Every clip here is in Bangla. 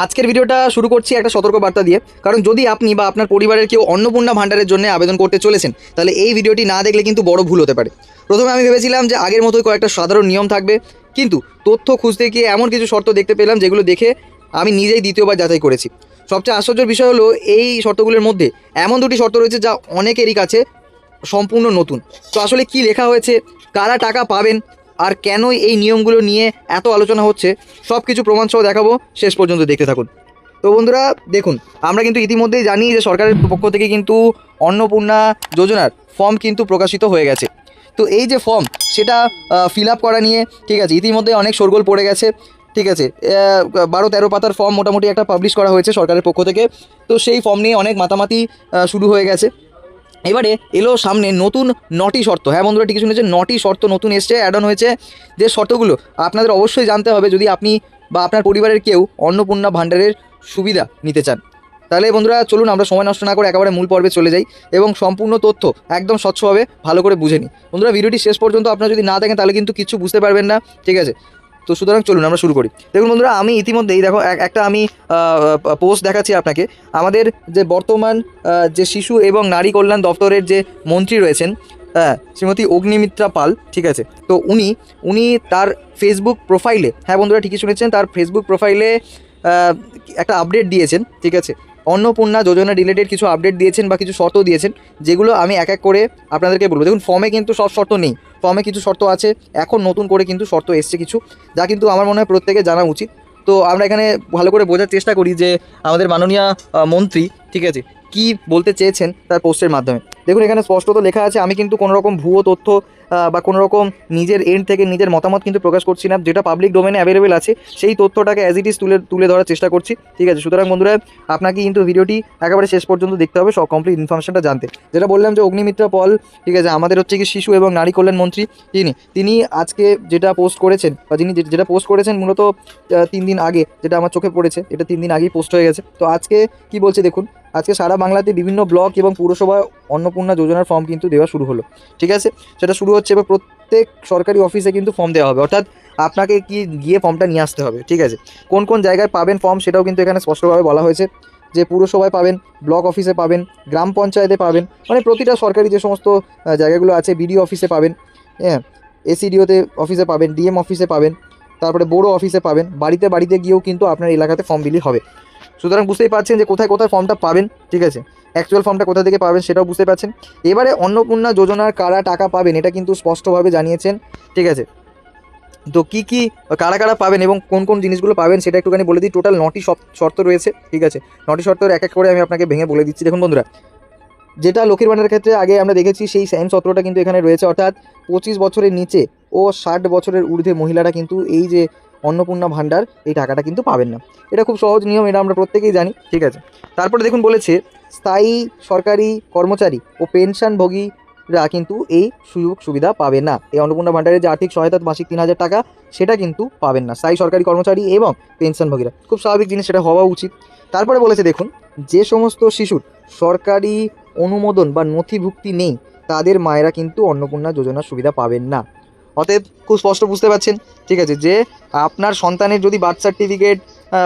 আজকের ভিডিওটা শুরু করছি একটা সতর্ক বার্তা দিয়ে। কারণ যদি আপনি বা আপনার পরিবারের কেউ অন্নপূর্ণা ভাণ্ডারের জন্য আবেদন করতে চলেছেন, তাহলে এই ভিডিওটি না দেখলে কিন্তু বড় ভুল হতে পারে। প্রথমে আমি ভেবেছিলাম যে আগের মতোই কয়েকটা সাধারণ নিয়ম থাকবে, কিন্তু তথ্য খুঁজতে গিয়ে এমন কিছু শর্ত দেখতে পেলাম যেগুলো দেখে আমি নিজেই দ্বিতীয়বার যাচাই করেছি। সবচেয়ে আশ্চর্যের বিষয় হলো এই শর্তগুলোর মধ্যে এমন দুটি শর্ত রয়েছে যা অনেকেরই কাছে সম্পূর্ণ নতুন। তো আসলে কি লেখা হয়েছে, কারা টাকা পাবেন, আর কেনই এই নিয়মগুলো নিয়ে এত আলোচনা হচ্ছে, সব কিছু প্রমাণসহ দেখাবো, শেষ পর্যন্ত দেখতে থাকুন। তো বন্ধুরা দেখুন, আমরা কিন্তু ইতিমধ্যেই জানি যে সরকারের পক্ষ থেকে কিন্তু অন্নপূর্ণা যোজনার ফর্ম কিন্তু প্রকাশিত হয়ে গেছে। তো এই যে ফর্ম, সেটা ফিল আপ করা নিয়ে ঠিক আছে ইতিমধ্যে অনেক শোরগোল পড়ে গেছে। ঠিক আছে, 12-13 পাতার ফর্ম মোটামুটি একটা পাবলিশ করা হয়েছে সরকারের পক্ষ থেকে। তো সেই ফর্ম নিয়ে অনেক মাতামাতি শুরু হয়ে গেছে। এবারে এলো সামনে নতুন 9টি শর্ত। হ্যাঁ বন্ধুরা, ঠিকই শুনেছেন, 9টি শর্ত নতুন এসছে, অ্যাড অন হয়েছে। যে শর্তগুলো আপনাদের অবশ্যই জানতে হবে যদি আপনি বা আপনার পরিবারের কেউ অন্নপূর্ণা ভাণ্ডারের সুবিধা নিতে চান। তাহলে বন্ধুরা চলুন আমরা সময় নষ্ট না করে একেবারে মূল পর্বে চলে যাই এবং সম্পূর্ণ তথ্য একদম স্বচ্ছভাবে ভালো করে বুঝে নিই। বন্ধুরা ভিডিওটি শেষ পর্যন্ত আপনারা যদি না দেখেন তাহলে কিন্তু কিছু বুঝতে পারবেন না। ঠিক আছে, তো সুতরাং চলুন আমরা শুরু করি। দেখুন বন্ধুরা, আমি ইতিমধ্যেই দেখো একটা আমি পোস্ট দেখাচ্ছি আপনাকে। আমাদের যে বর্তমান যে শিশু এবং নারী কল্যাণ দপ্তরের যে মন্ত্রী রয়েছেন, হ্যাঁ, শ্রীমতী অগ্নিমিত্রা পাল, ঠিক আছে, তো উনি তার ফেসবুক প্রোফাইলে, হ্যাঁ বন্ধুরা ঠিকই শুনেছেন, তার ফেসবুক প্রোফাইলে একটা আপডেট দিয়েছেন। ঠিক আছে, অন্নপূর্ণা যোজনা রিলেটেড কিছু আপডেট দিয়েছেন বা কিছু শর্ত দিয়েছেন, যেগুলো আমি এক এক করে আপনাদেরকে বলবো। দেখুন ফর্মে কিন্তু সব শর্ত নেই, ফর্মে কিছু শর্ত আছে, এখন নতুন করে কিন্তু শর্ত এসছে কিছু, যা কিন্তু আমার মনে হয় প্রত্যেকে জানা উচিত। তো আমরা এখানে ভালো করে বোঝার চেষ্টা করি যে আমাদের মাননীয় মন্ত্রী, ঠিক আছে, কি বলতে চেয়েছেন তার পোস্টের মাধ্যমে। দেখুন এখানে স্পষ্টত লেখা আছে, আমি কিন্তু কোনো রকম ভুয়ো তথ্য বা কোনো রকম নিজের এন্ড থেকে নিজের মতামত কিন্তু প্রকাশ করছি না। যেটা পাবলিক ডোমেনে অ্যাভেলেবেল আছে সেই তথ্যটাকে অ্যাজ ইট ইজ তুলে ধরার চেষ্টা করছি। ঠিক আছে, সুতরাং বন্ধুরা আপনাকে কিন্তু ভিডিওটি একেবারে শেষ পর্যন্ত দেখতে হবে সব কমপ্লিট ইনফরমেশনটা জানতে। যেটা বললাম যে অগ্নিমিত্রা পল, ঠিক আছে, আমাদের হচ্ছে কি শিশু এবং নারী কল্যাণ মন্ত্রী, তিনি আজকে যেটা পোস্ট করেছেন বা যিনি যেটা পোস্ট করেছেন মূলত 3 দিন আগে, যেটা আমার চোখে পড়েছে, এটা 3 দিন আগেই পোস্ট হয়ে গেছে। তো আজকে কি বলছে দেখুন, আজকে সারা বাংলাতে বিভিন্ন ব্লক এবং পুরসভায় অন্নপূর্ণা যোজনার ফর্ম কিন্তু দেওয়া শুরু হলো। ঠিক আছে, সেটা শুরু হচ্ছে এবার প্রত্যেক সরকারি অফিসে কিন্তু ফর্ম দেওয়া হবে, অর্থাৎ আপনাকে কি গিয়ে ফর্মটা নিয়ে আসতে হবে। ঠিক আছে, কোন কোন জায়গায় পাবেন ফর্ম সেটাও কিন্তু এখানে স্পষ্টভাবে বলা হয়েছে, যে পুরসভায় পাবেন, ব্লক অফিসে পাবেন, গ্রাম পঞ্চায়েতে পাবেন, মানে প্রতিটা সরকারি যে সমস্ত জায়গাগুলো আছে, বিডিও অফিসে পাবেন, হ্যাঁ, এসিডিওতে অফিসে পাবেন, ডিএম অফিসে পাবেন, তারপরে বড়ো অফিসে পাবেন, বাড়িতে বাড়িতে গিয়েও কিন্তু আপনার এলাকাতে ফর্ম বিলি হবে। সুতরাং বুঝতেই পারছেন যে কোথায় কোথায় ফর্মটা পাবেন। ঠিক আছে, অ্যাকচুয়াল ফর্মটা কোথা থেকে পাবেন সেটাও বুঝতে পারছেন। এবারে অন্নপূর্ণা যোজনার কারা টাকা পাবেন এটা কিন্তু স্পষ্টভাবে জানিয়েছেন। ঠিক আছে, তো কী কারা কারা পাবেন এবং কোন কোন জিনিসগুলো পাবেন সেটা একটুখানি বলে দিই। টোটাল 9টি শর্ত রয়েছে। ঠিক আছে, 9টি শর্তের এক এক করে আমি আপনাকে ভেঙে বলে দিচ্ছি। দেখুন বন্ধুরা, যেটা লক্ষ্মীর ভাণ্ডারের ক্ষেত্রে আগে আমরা দেখেছি সেই সেম সূত্রটা কিন্তু এখানে রয়েছে, অর্থাৎ 25 বছরের নিচে ও 60 বছরের ঊর্ধ্বে মহিলারা কিন্তু এই যে অন্নপূর্ণা ভাণ্ডার এই টাকাটা কিন্তু পাবেন না। এটা খুব সহজ নিয়ম, এটা আমরা প্রত্যেকেই জানি। ঠিক আছে, তারপরে দেখুন বলেছে স্থায়ী সরকারি কর্মচারী ও পেনশনভোগীরা কিন্তু এই সুযোগ সুবিধা পাবে না। এই অন্নপূর্ণা ভাণ্ডারের যে আর্থিক সহায়তা মাসিক 3000 টাকা সেটা কিন্তু পাবেন না স্থায়ী সরকারি কর্মচারী এবং পেনশনভোগীরা। খুব স্বাভাবিক জিনিস, সেটা হওয়া উচিত। তারপরে বলেছে দেখুন, যে সমস্ত শিশুর সরকারি অনুমোদন বা নথিভুক্তি নেই তাদের মায়েরা কিন্তু অন্নপূর্ণা যোজনার সুবিধা পাবেন না। অতএব খুব স্পষ্ট বুঝতে পারছেন, ঠিক আছে, যে আপনার সন্তানের যদি বার্থ সার্টিফিকেট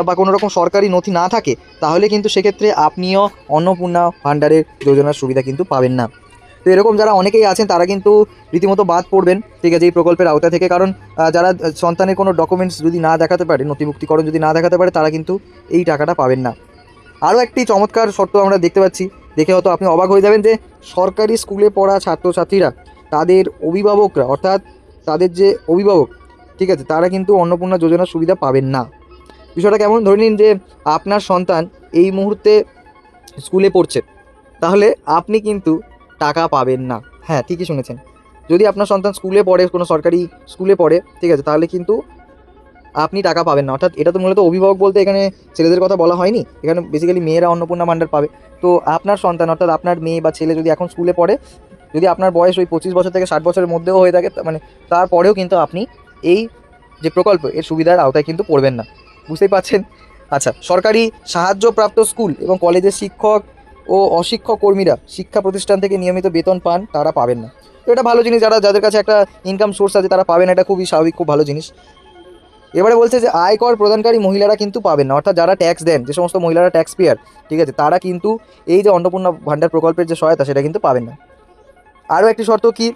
বা কোনো রকম সরকারি নথি না থাকে তাহলে কিন্তু সেক্ষেত্রে আপনিও অন্নপূর্ণা ভাণ্ডারের যোজনার সুবিধা কিন্তু পাবেন না। তো এরকম যারা অনেকেই আছেন তারা কিন্তু রীতিমতো বাদ পড়বেন, ঠিক আছে, এই প্রকল্পের আওতা থেকে। কারণ যারা সন্তানের কোনো ডকুমেন্টস যদি না দেখাতে পারে, নথিভুক্তিকরণ যদি না দেখাতে পারে, তারা কিন্তু এই টাকাটা পাবেন না। আরও একটি চমৎকার শর্ত আমরা দেখতে পাচ্ছি, দেখে হয়তো আপনি অবাক হয়ে যাবেন, যে সরকারি স্কুলে পড়া ছাত্রছাত্রীরা তাদের অভিভাবকরা, অর্থাৎ তাদের যে অভিভাবক, ঠিক আছে, তারা কিন্তু অন্নপূর্ণা যোজনার সুবিধা পাবেন না। বিষয়টা কেমন, ধরে নিন যে আপনার সন্তান এই মুহূর্তে স্কুলে পড়ছে, তাহলে আপনি কিন্তু টাকা পাবেন না। হ্যাঁ ঠিকই শুনেছেন, যদি আপনার সন্তান স্কুলে পড়ে, কোনো সরকারি স্কুলে পড়ে, ঠিক আছে, তাহলে কিন্তু আপনি টাকা পাবেন না। অর্থাৎ এটা তো মূলত অভিভাবক বলতে এখানে ছেলেদের কথা বলা হয়নি, এখানে বেসিক্যালি মেয়েরা অন্নপূর্ণা ভাণ্ডার পাবে। তো আপনার সন্তান, অর্থাৎ আপনার মেয়ে বা ছেলে যদি এখন স্কুলে পড়ে, যদি আপনার বয়স ওই 25 বছর থেকে 60 বছরের মধ্যেও হয়ে থাকে, মানে তারপরেও কিন্তু আপনি এই যে প্রকল্প এর সুবিধার আওতায় কিন্তু পড়বেন না। বুঝতেই পারছেন। আচ্ছা, সরকারি সাহায্যপ্রাপ্ত স্কুল এবং কলেজের শিক্ষক ও অশিক্ষক কর্মীরা শিক্ষা প্রতিষ্ঠান থেকে নিয়মিত বেতন পান, তারা পাবেন না। তো এটা ভালো জিনিস, যাদের কাছে একটা ইনকাম সোর্স আছে তারা পাবেন, এটা খুবই স্বাভাবিক, খুব ভালো জিনিস। এবারে বলছে যে আয়কর প্রদানকারী মহিলারা কিন্তু পাবেন না, অর্থাৎ যারা ট্যাক্স দেন, যে সমস্ত মহিলারা ট্যাক্স পেয়ার, ঠিক আছে, তারা কিন্তু এই যে অন্নপূর্ণা ভাণ্ডার প্রকল্পের যে সহায়তা সেটা কিন্তু পাবেন না। আরও একটি শর্ত কি,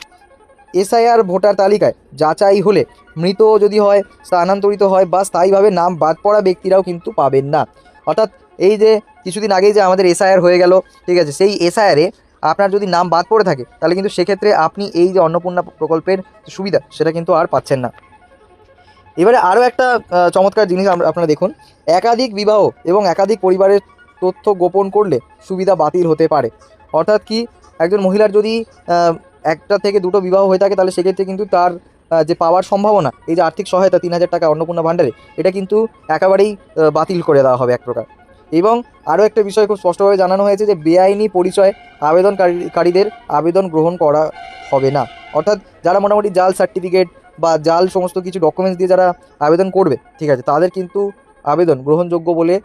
এসআইআর ভোটার তালিকায় যাচাই হলে মৃত যদি হয়, স্থানান্তরিত হয় বা স্থায়ীভাবে নাম বাদ পড়া ব্যক্তিরাও কিন্তু পাবেন না। অর্থাৎ এই যে কিছুদিন আগেই যে আমাদের এসআইআর হয়ে গেল, ঠিক আছে, সেই এসআইআরে আপনার যদি নাম বাদ পড়ে থাকে তাহলে কিন্তু সেক্ষেত্রে আপনি এই যে অন্নপূর্ণা প্রকল্পের সুবিধা সেটা কিন্তু আর পাচ্ছেন না। এবারে আরও একটা চমৎকার জিনিস আপনারা দেখুন, একাধিক বিবাহ এবং একাধিক পরিবারের তথ্য গোপন করলে সুবিধা বাতিল হতে পারে। অর্থাৎ কি, একজন মহিলার যদি একটা থেকে দুটো বিবাহ হয়ে থাকে তাহলে সেক্ষেত্রে কিন্তু তার যে পাওয়ার সম্ভাবনা, এই যে আর্থিক সহায়তা 3,000 টাকা অন্নপূর্ণা ভাণ্ডারে, এটা কিন্তু একেবারেই বাতিল করে দেওয়া হবে এক প্রকার। এবং আরও একটা বিষয় খুব স্পষ্টভাবে জানানো হয়েছে যে বেআইনি পরিচয় আবেদনকারীদের আবেদন গ্রহণ করা হবে না। অর্থাৎ যারা মোটামুটি জাল সার্টিফিকেট বা জাল সমস্ত কিছু ডকুমেন্টস দিয়ে যারা আবেদন করবে, ঠিক আছে, তাদের কিন্তু আবেদন গ্রহণযোগ্য বলে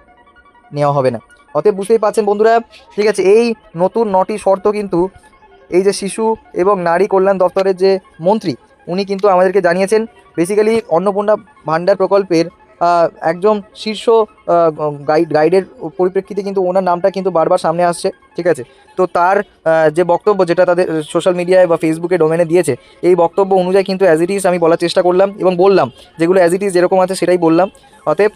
নেওয়া হবে না। অতএব বুঝতেই পারছেন বন্ধুরা, ঠিক আছে, এই নতুন 9টি শর্ত কিন্তু এই যে শিশু এবং নারী কল্যাণ দপ্তরের যে মন্ত্রী, উনি কিন্তু আমাদেরকে জানিয়েছেন। বেসিক্যালি অন্নপূর্ণা ভাণ্ডার প্রকল্পের একদম শীর্ষ গাইডের পরিপ্রেক্ষিতে কিন্তু ওনার নামটা কিন্তু বারবার সামনে আসছে, ঠিক আছে। তো তার যে বক্তব্য, যেটা তাদের সোশ্যাল মিডিয়ায় বা ফেসবুকে ডোমেনে দিয়েছে, এই বক্তব্য অনুযায়ী কিন্তু অ্যাজ ইট ইজ আমি বলার চেষ্টা করলাম এবং বললাম যেগুলো অ্যাজ ইট ইজ যেরকম আছে সেটাই বললাম। অতএব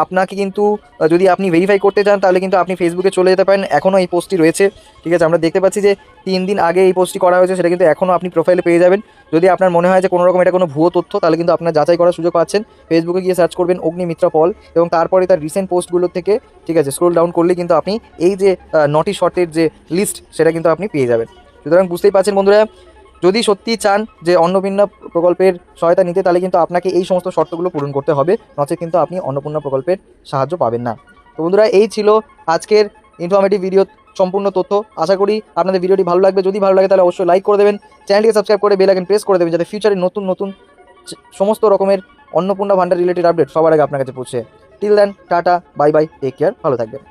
আপনাকে কিন্তু যদি আপনি ভেরিফাই করতে চান তাহলে কিন্তু আপনি ফেসবুকে চলে যেতে পারেন, এখনও এই পোস্টটি রয়েছে, ঠিক আছে। আমরা দেখতে পাচ্ছি যে 3 দিন আগে এই পোস্টটি করা হয়েছে, সেটা কিন্তু এখনও আপনি প্রোফাইলে পেয়ে যাবেন। যদি আপনার মনে হয় যে কোনো রকম এটা কোনো ভুয়ো তথ্য, তাহলে কিন্তু আপনার যাচাই করার সুযোগ পাচ্ছেন। ফেসবুকে গিয়ে সার্চ করবেন অগ্নিমিত্রা পল এবং তারপরে তার রিসেন্ট পোস্টগুলো থেকে, ঠিক আছে, স্ক্রোল ডাউন করলে কিন্তু আপনি এই যে 9টি শর্তের যে লিস্ট সেটা কিন্তু আপনি পেয়ে যাবেন। সুতরাং বুঝতেই পারছেন বন্ধুরা, যদি সত্যি চান যে অন্নপূর্ণা প্রকল্পের সহায়তা নিতে, তাহলে কিন্তু আপনাকে এই সমস্ত শর্তগুলো পূরণ করতে হবে, নচেত কিন্তু আপনি অন্নপূর্ণা প্রকল্পের সাহায্য পাবেন না। তো বন্ধুরা, এই ছিল আজকের ইনফরমেটিভ ভিডিও সম্পূর্ণ তথ্য। আশা করি আপনাদের ভিডিওটি ভালো লাগবে। যদি ভালো লাগে তাহলে অবশ্যই লাইক করে দেবেন, চ্যানেলটিকে সাবস্ক্রাইব করে বেল আইকন প্রেস করে দেবেন, যাতে ফিউচারে নতুন নতুন সমস্ত রকমের অন্নপূর্ণা ভাণ্ডার রিলেটেড আপডেট সবার আগে আপনার কাছে পৌঁছে। Till then, ta ta, bye bye, take care, ভালো থাকবেন।